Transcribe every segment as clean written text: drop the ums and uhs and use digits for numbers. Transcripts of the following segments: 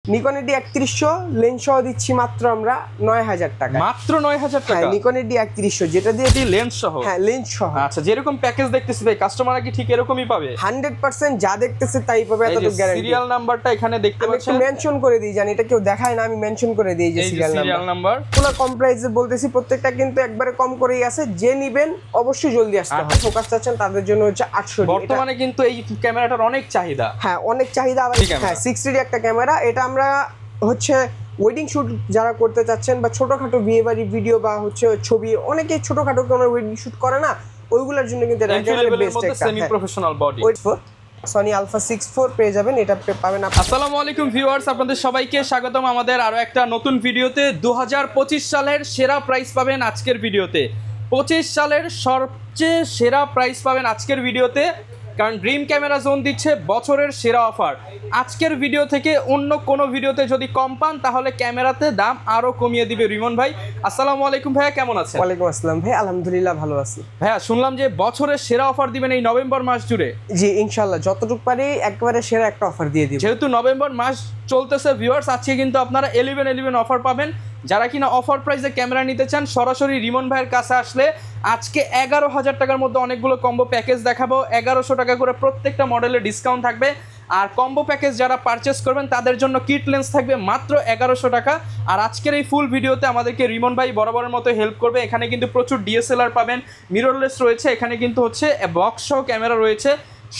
নিকনের D3100 lens সহ দিচ্ছি মাত্র আমরা 9000 টাকা। মাত্র 9000 টাকা? হ্যাঁ, নিকনের D3100 যেটা দিয়ে লেন্স সহ। হ্যাঁ, লেন্স সহ। আচ্ছা, যেরকম প্যাকেজ দেখতেছি ভাই, কাস্টমাররা কি ঠিক এরকমই পাবে? 100% যা দেখতেছে তাই পাবে, এত তো গ্যারান্টি। সিরিয়াল নাম্বারটা এখানে দেখতে পাচ্ছেন, আমি মেনশন করে দিই, জানি এটা কেউ দেখায় না, আমি মেনশন করে দিই যে সিরিয়াল নাম্বার। পুরো কম প্রাইসে বলতেছি, প্রত্যেকটা কিন্তু একবারে কম করেই আছে। যে নিবেন অবশ্যই জলদি আসতে হবে। ফোকাস চাচ্ছেন তাদের জন্য হচ্ছে 800। বর্তমানে কিন্তু এই ক্যামেরাটার অনেক চাহিদা। হ্যাঁ, অনেক চাহিদা। আবার হ্যাঁ, 60D একটা ক্যামেরা। এটা আমরা হচ্ছে ওয়েডিং শুট যারা করতে চাচ্ছেন বা ছোটখাটো বিয়ে বাড়ি ভিডিও বা হচ্ছে ছবি, অনেকে ছোটখাটো কোনো ওয়েডিং শুট করে না, ওইগুলোর জন্য কিন্তু এটা একেবারে বেস্ট একটা semi professional body. Sony alpha 64 পেয়ে যাবেন, এটা পাবেন। আসসালামু আলাইকুম ভিউয়ার্স, আপনাদের সবাইকে স্বাগতম আমাদের আরো একটা নতুন ভিডিওতে। 2025 সালের সেরা প্রাইস পাবেন আজকের ভিডিওতে। 25 সালের সবচেয়ে সেরা প্রাইস পাবেন আজকের ভিডিওতে, কারণ ড্রিম ক্যামেরা জোন দিচ্ছে বছরের সেরা অফার। আজকের ভিডিও থেকে অন্য কোনো ভিডিওতে যদি কম পান, তাহলে ক্যামেরাতে দাম আরো কমিয়ে দিবে রিমন ভাই। আসসালামু আলাইকুম ভাইয়া, কেমন আছেন? ওয়ালাইকুম আসসালাম ভাই, আলহামদুলিল্লাহ ভালো আছি। ভাইয়া, শুনলাম যে বছরের সেরা অফার দিবেন এই নভেম্বর মাস জুড়ে। জি ইনশাআল্লাহ, যতটুকু পারি একবারে সেরা একটা অফার দিয়ে দিব। যেহেতু নভেম্বর মাস চলতেছে ভিউয়ার্স, আজকে কিন্তু আপনারা 11/11 অফার পাবেন। যারা কিনা অফার প্রাইসে ক্যামেরা নিতে চান, সরাসরি রিমন ভাইয়ের কাছে আসলে আজকে 11,000 টাকার মধ্যে অনেকগুলো কম্বো প্যাকেজ দেখাবো। 1100 টাকা করে প্রত্যেকটা মডেলে ডিসকাউন্ট থাকবে। আর কম্বো প্যাকেজ যারা পারচেস করবেন তাদের জন্য কিট লেন্স থাকবে মাত্র 1100 টাকা। আর আজকের এই ফুল ভিডিওতে আমাদেরকে রিমন ভাই বরাবরের মতো হেল্প করবে। এখানে কিন্তু প্রচুর ডিএসএলআর পাবেন, মিররলেস রয়েছে, এখানে কিন্তু হচ্ছে বক্স সহ ক্যামেরা রয়েছে।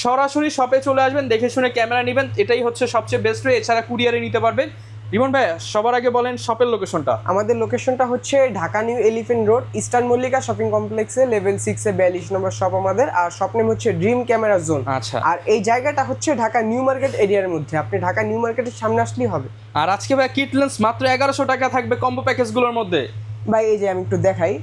সরাসরি শপে চলে আসবেন, দেখে শুনে ক্যামেরা নেবেন, এটাই হচ্ছে সবচেয়ে বেস্ট ওয়ে। এছাড়া কুরিয়ারে নিতে পারবেন। রিমন ভাই, সবার আগে বলেন শপের লোকেশনটা। আমাদের লোকেশনটা হচ্ছে Dhaka new elephant road, eastern Mallika shopping কমপ্লেক্সে, লেভেল 6 এ 42 নম্বর শপ আমাদের। আর শপ নেম হচ্ছে ড্রিম ক্যামেরা জোন। আচ্ছা, আর এই জায়গাটা হচ্ছে ঢাকা নিউ মার্কেট এরিয়ার মধ্যে। আপনি ঢাকা নিউ মার্কেটের সামনে আসলেই হবে। আর আজকে ভাই কিট লেন্স মাত্র 1100 টাকা থাকবে কম্বো প্যাকেজগুলোর মধ্যে। ভাই এই যে আমি একটু দেখাই,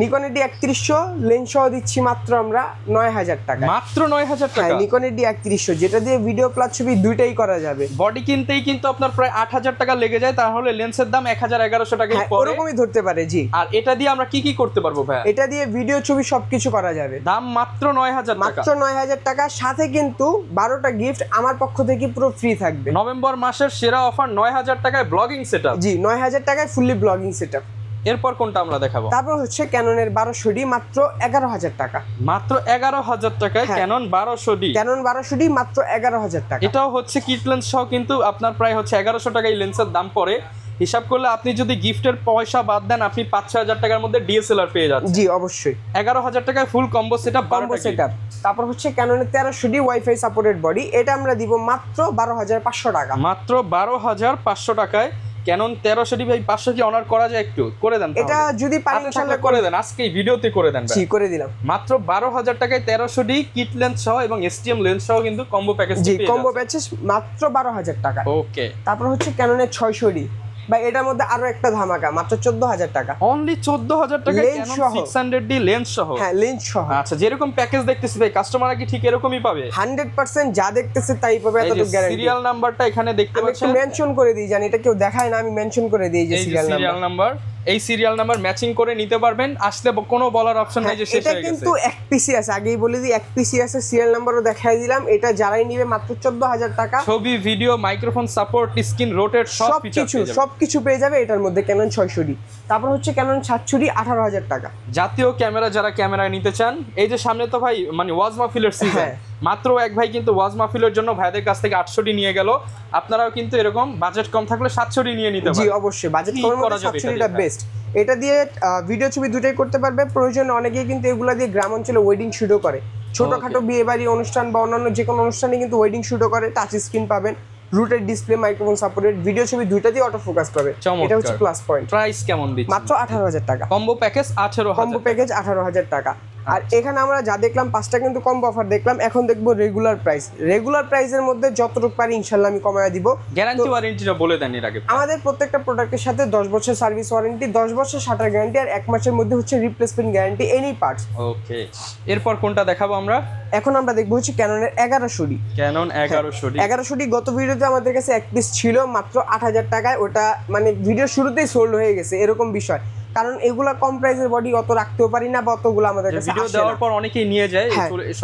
নিকনের D3100 লেন্স সহ দিচ্ছি মাত্র আমরা 9000 টাকা। মাত্র 9000 টাকা? হ্যাঁ, নিকনের D3100 যেটা দিয়ে ভিডিও প্লাস ছবি দুইটাই করা যাবে। বডি কিনতেই কিন্তু আপনার প্রায় 8000 টাকা লেগে যায়, তাহলে লেন্সের দাম 1100 টাকাই পড়ে। ওরকমই ধরতে পারে। জি। আর এটা দিয়ে আমরা কি কি করতে পারবো ভাই? এটা দিয়ে ভিডিও ছবি সবকিছু করা যাবে। দাম মাত্র 9000 টাকা। মাত্র 9000 টাকা, সাথে কিন্তু 12টা গিফট আমার পক্ষ থেকে পুরো ফ্রি থাকবে। নভেম্বর মাসের সেরা অফার 9000 টাকায় ব্লগিং সেটআপ। জি, 9000 টাকায় ফুললি ব্লগিং সেটআপ। এরপর কোনটা আমরা দেখাবো? তারপর হচ্ছে ক্যাননের 1200D মাত্র 11000 টাকা। মাত্র 11000 টাকায় ক্যানন 1200D। ক্যানন 1200D মাত্র 11000 টাকা। এটাও হচ্ছে কিট লেন্স সহ, কিন্তু আপনার প্রায় হচ্ছে 1100 টাকা এই লেন্সের দাম পড়ে। হিসাব করলে আপনি যদি গিফটের পয়সা বাদ দেন, আপনি 5-6 টাকার মধ্যে ডিএসএলআর পেয়ে যাচ্ছেন। জি অবশ্যই। 11000 টাকায় ফুল কম্বো সেটআপ, কম্বো সেটআপ। তারপর হচ্ছে ক্যাননের 1300D ওয়াইফাই সাপোর্টেড বডি, এটা আমরা দিব মাত্র 12500 টাকা। মাত্র 12500 টাকায় ক্যানন 1300D। ভাই 500 কি অনার করা যায়? একটু করে দেন, এটা যদি পারি ইনশাআল্লাহ করে দেন, আজকেই ভিডিওতে করে দেন। জি, করে দিলাম। মাত্র 12000 টাকায় 1300D কিট লেন্স সহ এবং এসটিএম লেন্স সহ কিন্তু কম্বো প্যাকেজ। জি, কম্বো প্যাকেজ মাত্র 12000 টাকা। ওকে। তারপর হচ্ছে ক্যাননের 600D, বা এটার মধ্যে আরো একটা ধামাকা, মাত্র 14000 টাকা। অনলি 14000 টাকা ক্যানন 600D লেন্স সহ। হ্যাঁ, লেন্স সহ। আচ্ছা, যেরকম প্যাকেজ দেখতেছি ভাই, কাস্টমাররা কি ঠিক এরকমই পাবে? 100% যা দেখতেছে তাই পাবে, এত তো গ্যারান্টি। সিরিয়াল নাম্বারটা এখানে দেখতে পাচ্ছেন, আমি মেনশন করে দিই, জানি এটা কেউ দেখায় না, আমি মেনশন করে দিই যে সিরিয়াল নাম্বার। এই সিরিয়াল নাম্বার ম্যাচিং করে নিতে পারবেন। আসলে কোনো বলার অপশন নাই যে শেষ হয়ে গেছে। এটা কিন্তু এক পিসি আছে, আগেই বলে দিই, এক পিসি আছে। সিরিয়াল নাম্বারও দেখাই দিলাম। এটা যারাই নিবে মাত্র 14000 টাকা। ছবি, video, microphone support, screen rotate সবকিছু পেয়ে যাবে এটার মধ্যে। Canon 600D। তারপর হচ্ছে ক্যানন 700D 18000 টাকা। জাতীয় ক্যামেরা যারা ক্যামেরা নিতে চান, এই যে সামনে তো ভাই মানে ওয়াজ মাহফিলের সিজন, মাত্র এক ভাই কিন্তু ওয়াজ মাহফিলের জন্য ভাইদের কাছ থেকে 800D নিয়ে গেল। আপনারাও কিন্তু এরকম বাজেট কম থাকলে 700D নিয়ে নিতে পারেন। জি অবশ্যই, বাজেট কমের মধ্যে 700Dটা বেস্ট। এটা দিয়ে ভিডিও ছবি দুটাই করতে পারবে। প্রয়োজন অনেকেই কিন্তু এগুলা দিয়ে গ্রাম অঞ্চলে ওয়েডিং শুটও করে, ছোটখাটো বিয়ে বাড়ি অনুষ্ঠান বা অন্যান্য যে কোনো অনুষ্ঠানে কিন্তু ওয়েডিং শুটও করে। টাচ স্ক্রিন পাবেন, rooted display, microphone supported, video ছবি দুইটা দিয়ে অটো ফোকাস পাবে। এটা হচ্ছে প্লাস পয়েন্ট। প্রাইস কেমন দিচ্ছেন? মাত্র 18000 টাকা। Combo package 18000। কম্বো প্যাকেজ 18000 টাকা। আর এখানে আমরা যা দেখলাম 5টা কিন্তু কম্বো অফার দেখলাম। এখন দেখবো রেগুলার প্রাইস। রেগুলার প্রাইসের মধ্যে যতটুকু পারি ইনশাআল্লাহ আমি কমায় দিব। গ্যারান্টি ওয়ারেন্টিটা বলে দেন এর আগে। আমাদের প্রত্যেকটা প্রোডাক্টের সাথে 10 বছর সার্ভিস ওয়ারেন্টি, 10 বছর শাটার গ্যারান্টি, আর 1 মাসের মধ্যে হচ্ছে রিপ্লেসমেন্ট গ্যারান্টি এনি পার্টস। ওকে। এরপর কোনটা দেখাবো আমরা? এখন আমরা দেখবো হচ্ছে ক্যাননের 1100D। Canon 1100D। 1100D গত ভিডিওতে আমাদের কাছে এক পিস ছিল মাত্র 8000 টাকায়। ওটা মানে ভিডিও শুরুতেই সোল্ড হয়ে গেছে, এরকম বিষয়। কারণ এগুলা কম প্রাইসের বডি অত রাখতেও পারি না বা অতগুলো আমাদের কাছে ভিডিও দেওয়ার পর অনেকেই নিয়ে যায়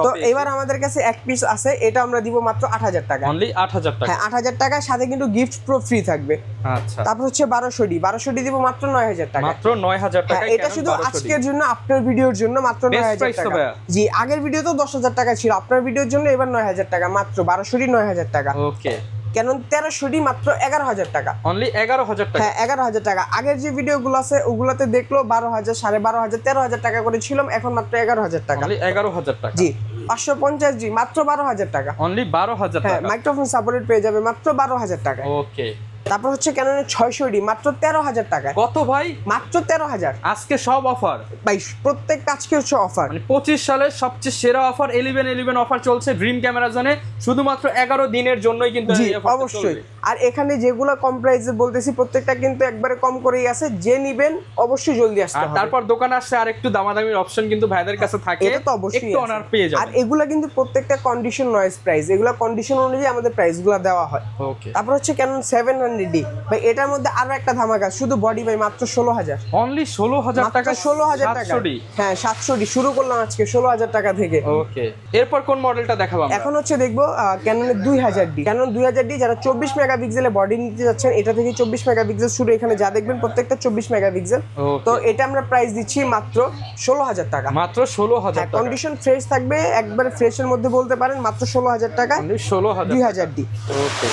তো এবার আমাদের কাছে এক পিস আছে, এটা আমরা দিব মাত্র 8000 টাকা, অনলি 8000 টাকা। হ্যাঁ 8000 টাকার সাথে কিন্তু গিফট প্রো ফ্রি থাকবে। আচ্ছা, তারপর হচ্ছে 1200 দিব মাত্র 9000 টাকা, মাত্র 9000 টাকা। এটা শুধু আজকের জন্য, আপনার ভিডিওর জন্য মাত্র 9000 টাকা। জি, আগের ভিডিও তো 10000 টাকা ছিল, আপনার ভিডিওর জন্য এবার 9000 টাকা, মাত্র 1200 9000 টাকা। ওকে, Canon 1300 মাত্র 11000 টাকা, অনলি 11000 টাকা। হ্যাঁ 11000 টাকা। আগের যে ভিডিওগুলো আছে ওগুলাতে দেখলো 12000, 12500, 13000 টাকা করে ছিলাম, এখন মাত্র 11000 টাকা, অনলি 11000 টাকা। জি 550G মাত্র 12000 টাকা, অনলি 12000 হ্যাঁ টাকা। মাইক্রোফোন সাপোর্টেড পেয়ে যাবে মাত্র 12000 টাকা। ওকে, তারপর হচ্ছে Canon 600D মাত্র 13000 টাকা। কত ভাই? মাত্র 13000। আজকে সব অফার ভাই প্রত্যেক কাজকে হচ্ছে অফার, মানে 25 সালের সবচেয়ে সেরা অফার 11 অফার চলছে ড্রিম ক্যামেরা জোনে, শুধুমাত্র 11 দিনের জন্যই কিন্তু জি এই অফারটা অবশ্যই। চলবে। আর এখানে যেগুলো কম প্রাইসে বলতেছি প্রত্যেকটা কিন্তু একবারে কম করেই আছে, যে নিবেন অবশ্যই জলদি আসতে আর হবে। তারপর দোকানে আসছে আর একটু দামাদামির অপশন কিন্তু ভাইদের কাছে থাকে, এটা তো অবশ্যই একটু আছে। অনার পেয়ে আর যাবেন। এগুলা কিন্তু প্রত্যেকটা কন্ডিশন নয়েজ প্রাইস, এগুলা কন্ডিশন অনুযায়ী আমাদের প্রাইসগুলো দেওয়া হয়। ওকে, তারপর হচ্ছে Canon 700D ভাই, এটার মধ্যে আরো একটা ধামাকা, শুধু বডি ভাই মাত্র 16000, অনলি 16000 টাকা। 16000 টাকা, 700D। হ্যাঁ 700D শুরু করলাম আজকে 16000 টাকা থেকে। ওকে, এরপর কোন মডেলটা দেখাবো আমরা? এখন হচ্ছে দেখবো Canon 2000D। Canon 2000D যারা 24 মেগাপিক্সেলের বডি নিতে যাচ্ছেন, এটা থেকে 24 মেগাপিক্সেল শুরু, এখানে যা দেখবেন প্রত্যেকটা 24 মেগাপিক্সেল। Okay. তো এটা আমরা প্রাইস দিচ্ছি মাত্র 16000 টাকা, মাত্র 16000 টাকা। কন্ডিশন ফ্রেশ থাকবে, একবারে ফ্রেশের মধ্যে বলতে পারেন, মাত্র 16000 টাকা, অনলি 16000 2000D। ওকে,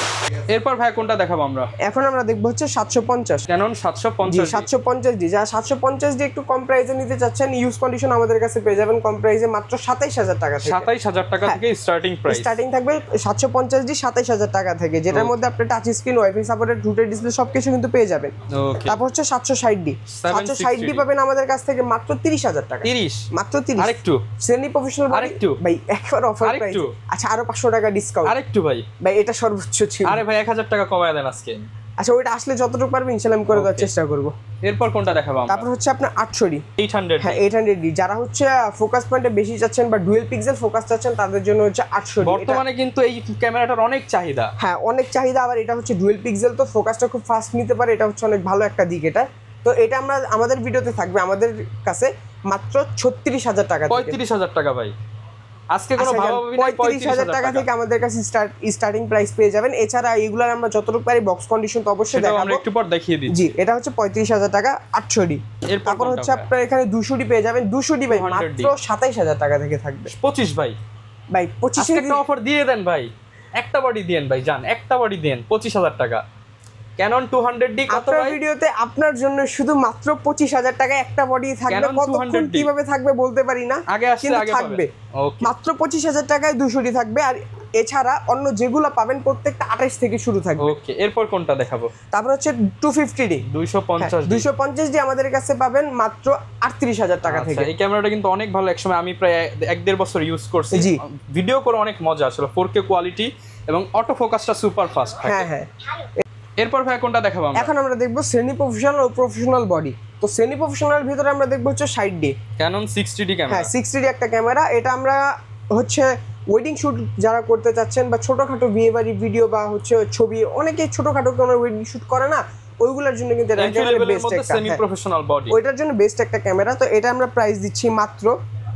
এরপর ভাই কোনটা দেখাবো আমরা? এখন আমরা দেখবো হচ্ছে 750, Canon জি 750। 750D। যারা 750D একটু কম প্রাইসে নিতে চাচ্ছেন, ইউজ কন্ডিশন আমাদের কাছে পেয়ে যাবেন কম প্রাইসে মাত্র 27000 টাকা থেকে। 27000 টাকা থেকে স্টার্টিং প্রাইস। স্টার্টিং থাকবে 750D 27000 টাকা থেকে, যেটার মধ্যে আপনি touch screen, wifi supported, rooted display সবকিছু কিন্তু পেয়ে যাবেন। ওকে, তারপর হচ্ছে 760D। 760D পাবেন আমাদের কাছ থেকে মাত্র 30000 টাকা, 30, মাত্র 30। আরেকটু, সেমি প্রফেশনাল আরেকটু ভাই, একবার অফার প্রাইস। আরেকটু। আচ্ছা আরো 500 টাকা ডিসকাউন্ট আরেকটু ভাই। ভাই, এটা সর্বোচ্চ ছিল। আরে ভাই 1000 টাকা কমায় দেন আজকে। আচ্ছা ওইটা আসলে যতটুকু পারবে ইনশাআল্লাহ আমি করে দেওয়ার Okay. চেষ্টা করব। এরপর কোনটা দেখাবো আমরা? তারপর হচ্ছে আপনার 800D, 800। হ্যাঁ 800D। যারা হচ্ছে ফোকাস পয়েন্টে বেশি যাচ্ছেন বা ডুয়েল পিক্সেল ফোকাস চাচ্ছেন, তাদের জন্য হচ্ছে 800D। বর্তমানে কিন্তু এই ক্যামেরাটার অনেক চাহিদা। হ্যাঁ অনেক চাহিদা, আবার এটা হচ্ছে ডুয়েল পিক্সেল, তো ফোকাসটা খুব ফাস্ট নিতে পারে, এটা হচ্ছে অনেক ভালো একটা দিক এটা। তো এটা আমরা আমাদের ভিডিওতে থাকবে আমাদের কাছে মাত্র 36000 টাকা থেকে। 35000 টাকা ভাই, আজকে কোনো ভাবাভাবি নাই। 35000 টাকা থেকে আমাদের কাছে স্টার্টিং প্রাইস পেয়ে যাবেন। এছাড়া এইগুলার আমরা যতটুকু পারি বক্স কন্ডিশন তো অবশ্যই সেটাও আমরা দেখাবো। একটু পর দেখিয়ে দিচ্ছি। জি, এটা হচ্ছে 35000 টাকা 800D। তারপর হচ্ছে আপনার এখানে 200D পেয়ে যাবেন। 200D ভাই 200D মাত্র 27000 টাকা থেকে থাকবে। 25 ভাই, ভাই 25 একটা অফার দিয়ে দেন ভাই, একটা বডি দেন ভাই, জান একটা বডি দেন 25000 টাকা। Canon 200D কত আপনার ভাই? ভিডিওতে আপনার জন্য শুধু মাত্র 25000 টাকা একটা বডি থাকবে। Canon কতক্ষণ 200D কিভাবে থাকবে বলতে পারি না, আগে আসলে কিন্তু আগে থাকবে। ওকে, মাত্র 25000 টাকায় 200D থাকবে। আর এছাড়া অন্য যেগুলো পাবেন প্রত্যেকটা 28 থেকে শুরু থাকবে। ওকে, এরপর কোনটা দেখাবো? তারপর হচ্ছে 250D। 250D। 250D আমাদের কাছে পাবেন মাত্র 38000 টাকা থেকে। এই ক্যামেরাটা কিন্তু অনেক ভালো, একসময় আমি প্রায় 1.5 বছর ইউজ করছি, জি। ভিডিও করে অনেক মজা আসলে, 4K কোয়ালিটি এবং অটো ফোকাসটা সুপার ফাস্ট থাকে। হ্যাঁ হ্যাঁ। এরপর ভাই কোনটা দেখাবো আমরা? এখন আমরা দেখবো সেমি প্রফেশনাল ও প্রফেশনাল বডি। তো সেমি প্রফেশনাল ভিতরে আমরা দেখবো হচ্ছে 60D। Canon 60D camera. হ্যাঁ 60D একটা ক্যামেরা। এটা আমরা হচ্ছে ওয়েডিং শুট যারা করতে চাচ্ছেন বা ছোটখাটো বিয়ে বাড়ি ভিডিও বা হচ্ছে ছবি, অনেকে ছোটখাটো কোনো ওয়েডিং শুট করে না, ওইগুলোর জন্য কিন্তু এটা একেবারে বেস্ট একটা সেমি প্রফেশনাল বডি, ওইটার জন্য বেস্ট একটা ক্যামেরা। তো এটা আমরা প্রাইস দিচ্ছি মাত্র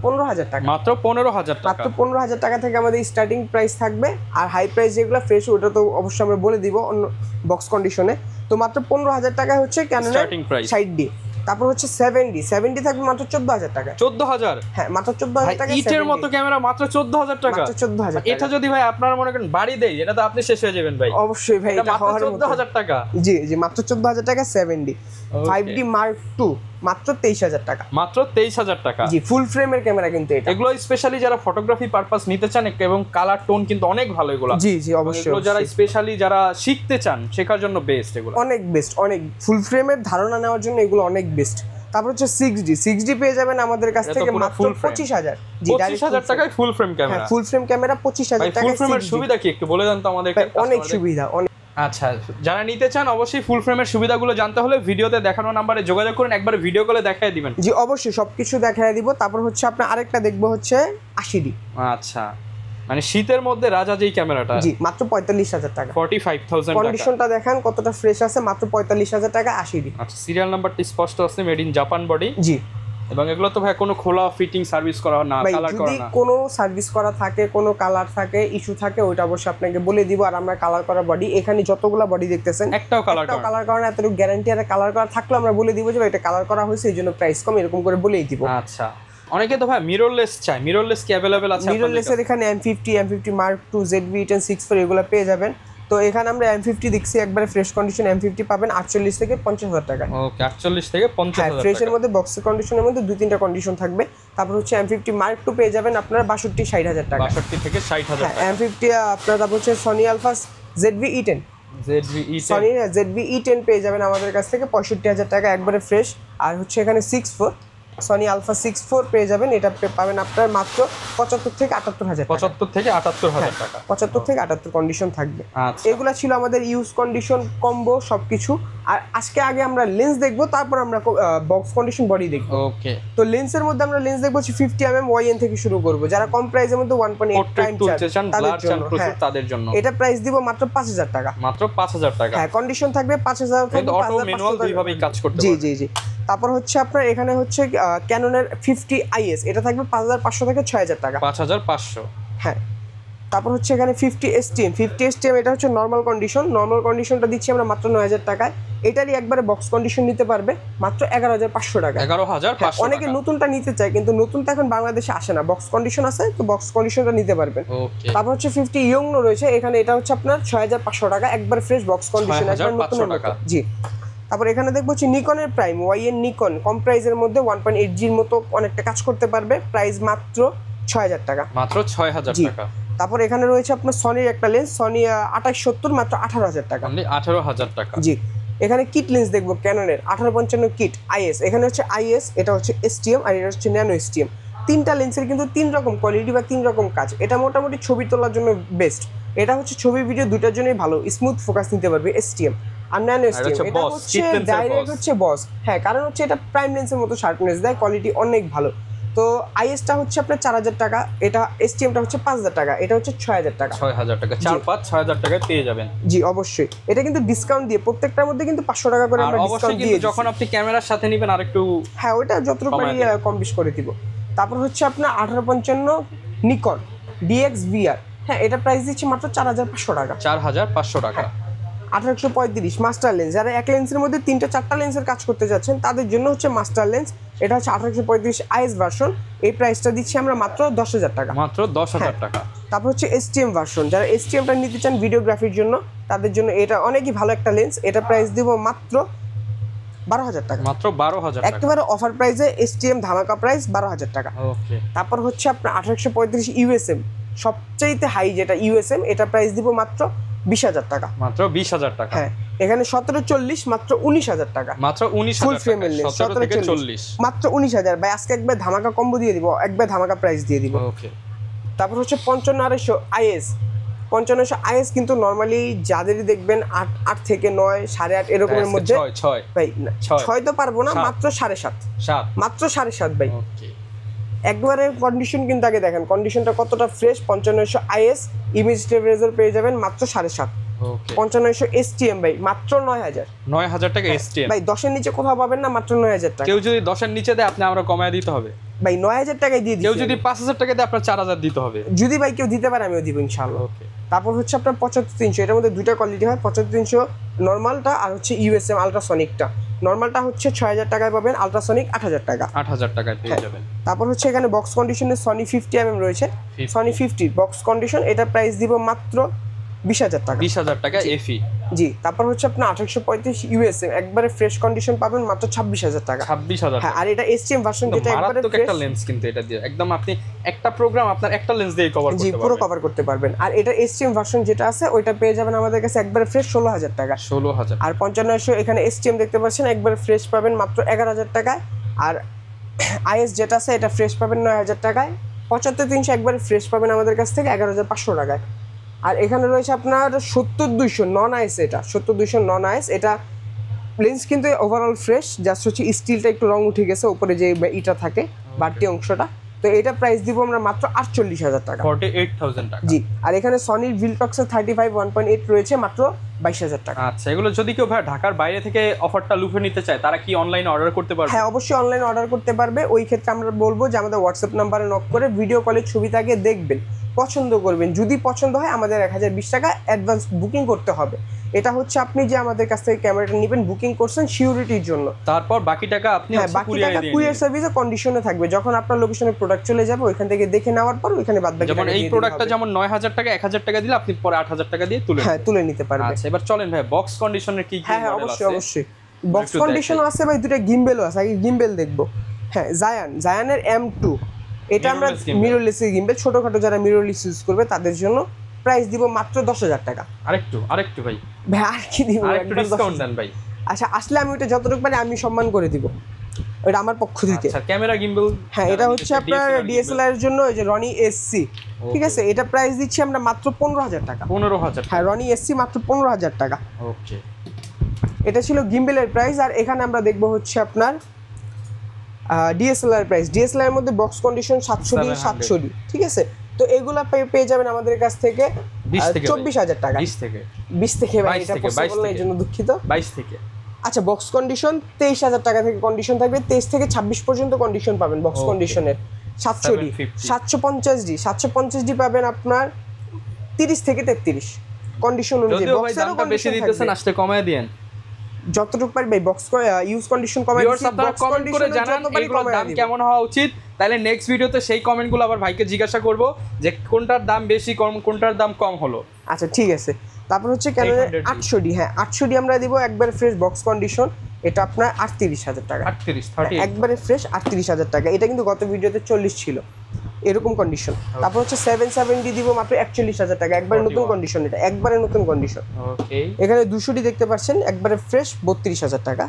15000 টাকা, মাত্র 15000 টাকা। মাত্র 15000 টাকা থেকে আমাদের স্টার্টিং প্রাইস থাকবে। আর হাই প্রাইস যেগুলো ফ্রেশ, ওটা তো অবশ্যই আমরা বলে দিব অন্য বক্স কন্ডিশনে। তো মাত্র 15000 টাকা হচ্ছে Canon স্টার্টিং প্রাইস। 60D। তারপর হচ্ছে 70D থাকবে মাত্র 14000 টাকা। 14000? হ্যাঁ মাত্র 14000 টাকা। ইটের মতো ক্যামেরা মাত্র 14000 টাকা। মাত্র 14000 টাকা। এটা যদি ভাই আপনারা মনে করেন বাড়ি দেই, এটা তো আপনি শেষ হয়ে যাবেন ভাই। অবশ্যই ভাই, এটা এটা মাত্র হওয়ার মতো। 14000 টাকা। জি জি, মাত্র 14000 টাকা 7D। 5D Mark II মাত্র 23000 টাকা, মাত্র 23000 টাকা। জি ফুল ফ্রেমের ক্যামেরা কিন্তু এটা। এগুলো স্পেশালি যারা ফটোগ্রাফি পারপাস নিতে চান এবং কালার টোন কিন্তু অনেক ভালো এগুলো। জি জি অবশ্যই। এগুলো যারা স্পেশালি যারা শিখতে চান শেখার জন্য বেস্ট এগুলো। অনেক বেস্ট, অনেক ফুল ফ্রেমের ধারণা নেওয়ার জন্য এগুলো অনেক বেস্ট। তারপর হচ্ছে 6D পেয়ে যাবেন আমাদের কাছ থেকে মাত্র 25000। জি 25000 টাকায় ফুল ফ্রেম ক্যামেরা। হ্যাঁ ফুল ফ্রেম ক্যামেরা 25000 টাকায়। ফুল ফ্রেমের সুবিধা কি একটু বলে দেন তো আমাদের। অনেক সুবিধা, অনেক। আচ্ছা, যারা নিতে চান অবশ্যই ফুল ফ্রেমের সুবিধাগুলো জানতে হলে ভিডিওতে দেখানো নাম্বারে যোগাযোগ করুন, একবার ভিডিও কলে দেখায় দিবেন। জি অবশ্যই সবকিছু দেখায় দিব। তারপর হচ্ছে আপনার আরেকটা দেখবো হচ্ছে 80D। আচ্ছা, মানে শীতের মধ্যে রাজা যেই ক্যামেরাটা, জি মাত্র 45,000 টাকা। 45,000 টাকা। কন্ডিশনটা দেখেন কতটা ফ্রেশ আছে, মাত্র 45,000 টাকা 80 দিন। আচ্ছা, সিরিয়াল নাম্বারটি স্পষ্ট আছে, মেড ইন জাপান বডি। জি। এবং এগুলো তো ভাই কোনো খোলা ফিটিং সার্ভিস করা না, কালার করা না? যদি কোনো সার্ভিস করা থাকে, কোনো কালার থাকে, ইস্যু থাকে, ওইটা অবশ্যই আপনাকে বলে দিব। আর আমরা কালার করা বডি, এখানে যতগুলো বডি দেখতেছেন একটাও কালার করা না, এতটুকু গ্যারান্টি। আর কালার করা থাকলে আমরা বলে দিব যে এটা কালার করা হয়েছে, এই জন্য প্রাইস কম, এরকম করে বলেই দিব। আচ্ছা, অনেকে তো ভাই মিররলেস চায়, মিররলেস কি अवेलेबल আছে? মিররলেসের এখানে M50 Mark II ZV-E10 6.4 এগুলো পেয়ে যাবেন। তো এখানে আমরা M50 দেখছি, একবারে ফ্রেশ কন্ডিশন M50 পাবেন 48 থেকে 50,000 টাকা। ওকে, 48 থেকে 50,000 টাকা। ফ্রেশের মধ্যে বক্সের কন্ডিশনের মধ্যে 2-3টা কন্ডিশন থাকবে। তারপর হচ্ছে M50 Mark II পেয়ে যাবেন আপনারা 62-60,000 টাকা। 62 থেকে 60,000 টাকা। M50 আপনারা, তারপর হচ্ছে Sony Alpha ZV-E10, ZV-E10 Sony ZV-E10 পেয়ে যাবেন আমাদের কাছ থেকে 65,000 টাকা, একবারে ফ্রেশ। আর হচ্ছে এখানে 6.4 Sony Alpha 6.4 পেয়ে যাবেন, এটা পাবেন আপনার মাত্র 75 থেকে 78,000 টাকা। 75 থেকে 78,000 টাকা। 75 থেকে 78 কন্ডিশন থাকবে। আচ্ছা, এগুলা ছিল আমাদের ইউজ কন্ডিশন কম্বো সবকিছু। আর আগে আমরা লেন্স দেখবো, তারপর আমরা বক্স কন্ডিশন বডি দেখবো। ওকে। তো লেন্সের মধ্যে আমরা লেন্স দেখবো 50 mm YN থেকে শুরু করব, যারা কম প্রাইসের মধ্যে 1.8 প্রাইম চান তাদের জন্য এটা প্রাইস দিব মাত্র 5,000 টাকা। মাত্র 5,000 টাকা। হ্যাঁ, কন্ডিশন থাকবে 5,000 থেকে অটো ম্যানুয়াল দুই ভাবেই কাজ করতে জি পারবে। জি জি। তারপর হচ্ছে আপনার এখানে হচ্ছে ক্যাননের 50IS, এটা থাকবে 5,500 থেকে 6,000 টাকা। 5,500। হ্যাঁ। তারপর হচ্ছে এখানে 50 STM, এটা হচ্ছে নর্মাল কন্ডিশনটা দিচ্ছি আমরা মাত্র 9,000 টাকায়। এটারই একবারে বক্স কন্ডিশন নিতে পারবে মাত্র 11,500 টাকা। 11,500 অনেকে নতুনটা নিতে চায়, কিন্তু নতুনটা এখন বাংলাদেশে আসে না, বক্স কন্ডিশন আছে, তো বক্স কন্ডিশনটা নিতে পারবেন। ওকে। তারপর হচ্ছে 50 ইয়ংনো রয়েছে এখানে, এটা হচ্ছে আপনার 6,500 টাকা, একবার ফ্রেশ বক্স কন্ডিশন, একবার নতুনের মতো। জি। তারপর এখানে দেখবো হচ্ছে নিকনের প্রাইম YN নিকন, কম প্রাইসের মধ্যে 1.8G'র মতো অনেকটা কাজ করতে পারবে, প্রাইস মাত্র 6,000 টাকা। মাত্র 6,000 টাকা। তারপর এখানে রয়েছে আপনার সনির একটা লেন্স, সনি 2870, মাত্র 18,000 টাকা। 18,000 টাকা। জি। এখানে কিট লেন্স দেখবো ক্যাননের 1855 কিট IS, এখানে হচ্ছে IS, এটা হচ্ছে STM, আর এটা হচ্ছে ন্যানো STM। তিনটা লেন্সের কিন্তু 3 রকম কোয়ালিটি বা 3 রকম কাজ। এটা মোটামুটি ছবি তোলার জন্য বেস্ট, এটা হচ্ছে ছবি ভিডিও দুটার জন্যই ভালো, স্মুথ ফোকাস নিতে পারবে STM। আর ন্যানো STM এটা হচ্ছে ডাইরেক্ট হচ্ছে বস। হ্যাঁ, কারণ হচ্ছে এটা প্রাইম লেন্সের মতো শার্পনেস দেয়, কোয়ালিটি অনেক ভালো। তো IS-টা হচ্ছে আপনার 4,000 টাকা, এটা STM-টা হচ্ছে 5,000 টাকা, এটা হচ্ছে 6,000 টাকা। 6,000 টাকা, 4-5-6,000 টাকায় পেয়ে যাবেন। জি অবশ্যই, এটা কিন্তু ডিসকাউন্ট দিয়ে প্রত্যেকটার মধ্যে কিন্তু 500 টাকা করে আমরা ডিসকাউন্ট দিয়ে দিই। যখন আপনি ক্যামেরার সাথে নেবেন আরেকটু, হ্যাঁ ওটা যতটুকু পারি কম বেশ করে দিব। তারপর হচ্ছে আপনার 1855 নিকন DXVR, হ্যাঁ এটা প্রাইস দিচ্ছি মাত্র 4,500 টাকা। 4,500 টাকা। 1835 মাস্টার লেন্স, যারা এক লেন্সের মধ্যে 3-4টা লেন্সের কাজ করতে যাচ্ছেন তাদের জন্য হচ্ছে মাস্টার লেন্স, এটা হচ্ছে 1835 IS ভার্সন, এই প্রাইসটা দিচ্ছি আমরা মাত্র 10,000 টাকা। মাত্র 10,000 টাকা। তারপর হচ্ছে STM ভার্সন, যারা STM-টা নিতে চান ভিডিওগ্রাফির জন্য, তাদের জন্য এটা অনেকই ভালো একটা লেন্স, এটা প্রাইস দিব মাত্র 12,000 টাকা। মাত্র 12,000 টাকা। একেবারে অফার প্রাইসে STM ধামাকা প্রাইস 12,000 টাকা। ওকে। তারপর হচ্ছে আপনার 1835 USM, সবচাইতে হাই যেটা USM, এটা প্রাইস দিব মাত্র 20,000 টাকা। মাত্র 20,000 টাকা। হ্যাঁ, এখানে 1740 মাত্র 19,000 টাকা। মাত্র 19,000 ফুল ফ্রেমের লেন্স 1740 মাত্র 19,000। ভাই আজকে একবার ধামাকা কম্বো দিয়ে দিব, একবার ধামাকা প্রাইস দিয়ে দিব। ওকে। তারপর হচ্ছে 55-250 IS, 55-250 IS কিন্তু নরমালি যাদেরই দেখবেন 8 থেকে 9, 8.5 এরকমের মধ্যে। 6 ভাই 6 তো পারবো না, মাত্র 7.5, মাত্র 7.5 ভাই। ওকে। একবারে কন্ডিশন কিন্তু আগে দেখেন কন্ডিশনটা কতটা ফ্রেশ। 55-250 IS ইমেজ স্টেবিলাইজার পেয়ে যাবেন মাত্র 7.5। ওকে। 55-250 STM ভাই মাত্র 9,000 টাকা STM ভাই, 10-এর নিচে কোথাও পাবেন না, মাত্র 9,000 টাকা। কেউ যদি 10-এর নিচে দেয় আপনি আমরা কমায় দিতে হবে ভাই, 9,000 টাকায় দিয়ে দিই। কেউ যদি 5,000 টাকা দেয় আপনার 4,000 দিতে হবে, যদি ভাই কেউ দিতে পারে আমিও দিব ইনশাআল্লাহ। ওকে। তারপর হচ্ছে আপনার 75-300, এটার মধ্যে দুইটা কোয়ালিটি হয়, 75-300 নর্মালটা আর হচ্ছে USM আলট্রাসনিকটা। নর্মালটা হচ্ছে 6,000 টাকায় পাবেন, আলট্রাসনিক 8,000 টাকা। 8,000 টাকায় পেয়ে যাবেন। তারপর হচ্ছে এখানে বক্স কন্ডিশনে Sony 50mm রয়েছে, Sony 50 বক্স কন্ডিশন, এটা প্রাইস দিব মাত্র 20,000 টাকা। 20,000 টাকা FE। জি। তারপর হচ্ছে আপনার 1835 USM, একবারে ফ্রেশ কন্ডিশন পাবেন মাত্র 26,000 টাকা। 26,000 হ্যাঁ, আর এটা STM ভার্সন, যেটা একবারে মারাত্মক একটা লেন্স, কিন্তু এটা দিয়ে একদম আপনি একটা প্রোগ্রাম আপনার একটা লেন্স দিয়ে কভার করতে জি পারবেন। পুরো কভার করতে পারবেন। আর এটা STM ভার্সন যেটা আছে ওইটা পেয়ে যাবেন আমাদের কাছে একবারে ফ্রেশ 16,000 টাকা। 16,000। আর 55-250 এখানে STM দেখতে পাচ্ছেন, একবারে ফ্রেশ পাবেন মাত্র 11,000 টাকায়। আর IS যেটা আছে এটা ফ্রেশ পাবেন 9,000 টাকায়। 75-300 একবারে ফ্রেশ পাবেন আমাদের কাছ থেকে 11,500 টাকায়। আর এখানে রয়েছে আপনার 70-200 নন IS, এটা 70-200 নন IS, এটা লেন্স কিন্তু ওভারঅল ফ্রেশ, জাস্ট হচ্ছে স্টিলটা একটু রং উঠে গেছে উপরে যে ইটা থাকে বাড়তি অংশটা। তো এটা প্রাইস দিব আমরা মাত্র 48,000 টাকা, 48,000 টাকা। জি। আর এখানে সনির ভিলটক্সের 35 1.8 রয়েছে মাত্র 22,000 টাকা। আচ্ছা, এগুলো যদি কেউ ভাই ঢাকার বাইরে থেকে অফারটা লুফে নিতে চায় তারা কি অনলাইনে অর্ডার করতে পারবে? হ্যাঁ, অবশ্যই অনলাইনে অর্ডার করতে পারবে। ওই ক্ষেত্রে আমরা বলবো যে আমাদের হোয়াটসঅ্যাপ নাম্বারে নক করে ভিডিও কলের ছবিটাকে দেখবেন, পছন্দ করবেন। যদি পছন্দ হয় আমাদের 1020 টাকা অ্যাডভান্স বুকিং করতে হবে। এটা হচ্ছে আপনি যে আমাদের কাছ থেকে ক্যামেরাটা নেবেন, বুকিং করছেন সিউরিটির জন্য, তারপর বাকি টাকা আপনি বাকি টাকা কুরিয়ার সার্ভিসে কন্ডিশনে থাকবে। যখন আপনার লোকেশনে প্রোডাক্ট চলে যাবে ওইখান থেকে দেখে নেওয়ার পর ওইখানে বাদ বাকি যেমন এই প্রোডাক্টটা যেমন 9,000 টাকা 1,000 টাকা দিলে আপনি পরে 8,000 টাকা দিয়ে তুলে নিতে পারবেন। আচ্ছা, এবার চলেন ভাই বক্স কন্ডিশনের কি কি হ্যাঁ মডেল আছে? অবশ্যই বক্স কন্ডিশনও আছে ভাই, দুটো গিম্বেলও আছে। আগে গিম্বেল দেখবো। হ্যাঁ, জায়ানের M2, এটা আমরা মিররলেস গিম্বেল, ছোটখাটো যারা মিররলেস ইউজ করবে তাদের জন্য। প্রাইস দিব মাত্র 10,000 টাকা। আরেকটু ভাই আর কি দিব, আরেকটু ডিসকাউন্ট দেন ভাই। আচ্ছা, আসলে আমি ওটা যতটুকু পারি আমি সম্মান করে দিব, ওটা আমার পক্ষ থেকে। আচ্ছা, ক্যামেরা গিম্বল, হ্যাঁ এটা হচ্ছে আপনার ডিএসএলআর এর জন্য, ওই যে রনি এসসি, ঠিক আছে। এটা প্রাইস দিচ্ছি আমরা মাত্র 15,000 টাকা। 15,000? হ্যাঁ, রনি এসসি মাত্র 15,000 টাকা। ওকে, এটা ছিল গিম্বেলের প্রাইস। আর এখানে আমরা দেখবো হচ্ছে আপনার ডিএসএলআর প্রাইস। ডিএসএলআর এর মধ্যে বক্স কন্ডিশন 700D, ঠিক আছে। তো এগুলা পেয়ে যাবেন আমাদের কাছ থেকে 24,000 টাকা। 20 থেকে ভাই, এটা পসিবল না, এই জন্য দুঃখিত। 22 থেকে। আচ্ছা, বক্স কন্ডিশন 23,000 টাকা থেকে কন্ডিশন থাকবে, 23 থেকে 26 পর্যন্ত কন্ডিশন পাবেন বক্স কন্ডিশনের। 700D 750D পাবেন আপনার 30 থেকে 33 কন্ডিশন অনুযায়ী। বক্সেরও বেশি দিতেছেন, আসলে কমায় দেন যতটুকু পারি ভাই। বক্স ইউজ কন্ডিশন কমায় দিচ্ছি। আপনারা কমেন্ট করে জানান এগুলোর দাম কেমন হওয়া উচিত, তাহলে নেক্সট ভিডিওতে সেই কমেন্টগুলো আবার ভাইকে জিজ্ঞাসা করব যে কোনটার দাম বেশি কোনটার দাম কম হলো। আচ্ছা, ঠিক আছে। তারপর হচ্ছে ক্যানোনের 800D। হ্যাঁ, 800D আমরা দিব একবার ফ্রেশ বক্স কন্ডিশন। এটা আপনার 38,000 টাকা। 38 একবারে ফ্রেশ 38,000 টাকা। এটা কিন্তু গত ভিডিওতে 40 ছিল এরকম কন্ডিশন। তারপর হচ্ছে 770D দিব মাত্র 41,000 টাকা। একবারে নতুন কন্ডিশন, এটা একবারে নতুন কন্ডিশন। ওকে, এখানে 200D দেখতে পাচ্ছেন একবারে ফ্রেশ 32,000 টাকা।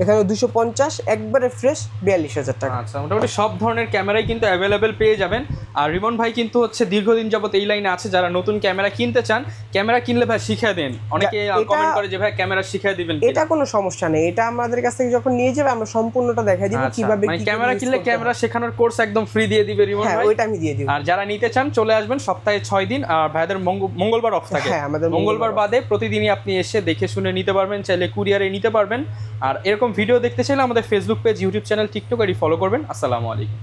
এখানে 250 একবারে ফ্রেশ 42,000 টাকা। আচ্ছা, মোটামুটি সব ধরনের ক্যামেরাই কিন্তু অ্যাভেলেবেল পেয়ে যাবেন। আর রিমন ভাই কিন্তু হচ্ছে দীর্ঘদিন যাবত এই লাইনে আছে, যারা নতুন ক্যামেরা কিনতে চান, ক্যামেরা কিনলে ভাই শিখিয়ে দেন। অনেকে কমেন্ট করে যে ভাই ক্যামেরা শিখিয়ে দিবেন। এটা কোনো সমস্যা নেই, এটা আমাদের কাছ থেকে যখন নিয়ে যাবে আমরা সম্পূর্ণটা দেখাই দিব কিভাবে মানে ক্যামেরা কিনলে ক্যামেরা শেখানোর কোর্স একদম ফ্রি দিয়ে দিবে রিমন ভাই। ওইটা আমি দিয়ে দিব। আর যারা নিতে চান চলে আসবেন সপ্তাহে 6 দিন। আর ভাইদের মঙ্গলবার অফ থাকে। হ্যাঁ, আমাদের মঙ্গলবার বাদে প্রতিদিনই আপনি এসে দেখে শুনে নিতে পারবেন, চাইলে কুরিয়ারে নিতে পারবেন। আর এরকম ভিডিও দেখতে চাইলে আমাদের Facebook page, YouTube channel, TikTok follow করবেন। আসসালামু আলাইকুম।